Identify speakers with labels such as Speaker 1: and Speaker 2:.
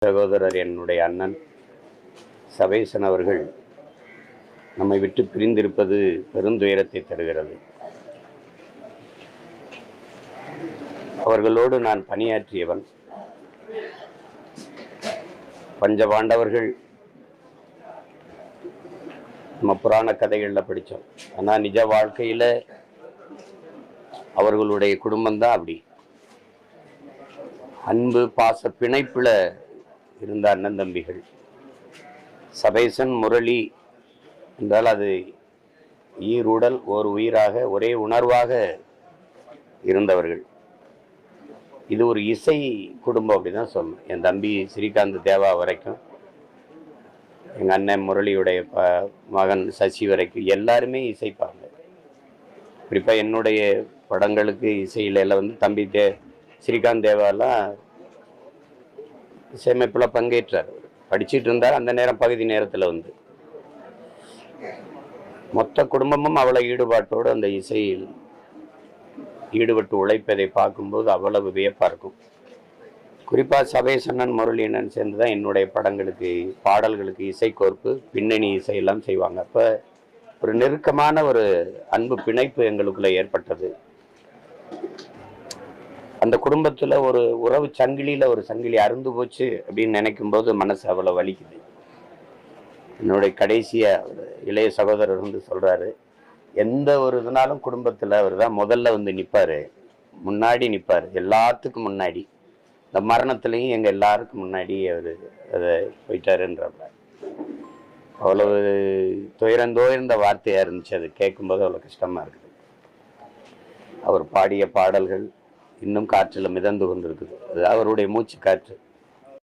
Speaker 1: சகோதரர் என்னுடைய அண்ணன் சபேசன் அவர்கள் நம்மை விட்டு பிரிந்திருப்பது பெருந்துயரத்தை தருகிறது. அவர்களோடு நான் பணியாற்றியவன். பஞ்சபாண்டவர்கள் நம்ம புராண கதைகளில் படித்தோம். ஆனால் நிஜ வாழ்க்கையில் அவர்களுடைய குடும்பம்தான் அப்படி அன்பு பாச பிணைப்பில் இருந்த அண்ணன் தம்பிகள். சபேசன் முரளி என்றால் அது ஈருடல் ஓர் உயிராக ஒரே உணர்வாக இருந்தவர்கள். இது ஒரு இசை குடும்பம் அப்படிதான் சொல்லணும். என் தம்பி ஸ்ரீகாந்த் தேவா வரைக்கும், எங்கள் அண்ணன் முரளியுடைய மகன் சசி வரைக்கும் எல்லாருமே இசைப்பாங்க. குறிப்பாக என்னுடைய படங்களுக்கு இசையில தம்பி ஸ்ரீகாந்த் தேவாலாம் இசையமைப்பில் பங்கேற்றார். படிச்சுட்டு இருந்தார் அந்த நேரம் பகுதி நேரத்தில் மொத்த குடும்பமும் அவ்வளவு ஈடுபாட்டோடு அந்த இசையில் ஈடுபட்டு உழைப்பதை பார்க்கும்போது அவ்வளவு வியப்பாக இருக்கும். குறிப்பாக சபேசண்ணன் முரளியண்ணன் சேர்ந்து தான் என்னுடைய படங்களுக்கு பாடல்களுக்கு இசை கோர்ப்பு பின்னணி இசையெல்லாம் செய்வாங்க. அப்போ ஒரு நெருக்கமான ஒரு அன்பு பிணைப்பு எங்களுக்குள்ள ஏற்பட்டது. அந்த குடும்பத்தில் ஒரு உறவு சங்கிலியில் ஒரு சங்கிலி அருந்து போச்சு அப்படின்னு நினைக்கும் போது மனசு அவ்வளோ வலிக்குது. என்னுடைய கடைசியாக இளைய சகோதரர் சொல்கிறாரு, எந்த ஒரு இதனாலும் குடும்பத்தில் அவர் தான் முதல்ல நிற்பார், முன்னாடி நிற்பார், எல்லாத்துக்கும் முன்னாடி. இந்த மரணத்துலேயும் எங்கள் எல்லாருக்கும் முன்னாடி அவர் அதை போயிட்டாருன்றப்ப அவ்வளவு துயர்ந்த வார்த்தையாக இருந்துச்சு. அது கேட்கும்போது அவ்வளோ கஷ்டமாக இருக்குது. அவர் பாடிய பாடல்கள் இன்னும் காற்றில் மிதந்து கொண்டிருக்குது. அது அவருடைய மூச்சு காற்று.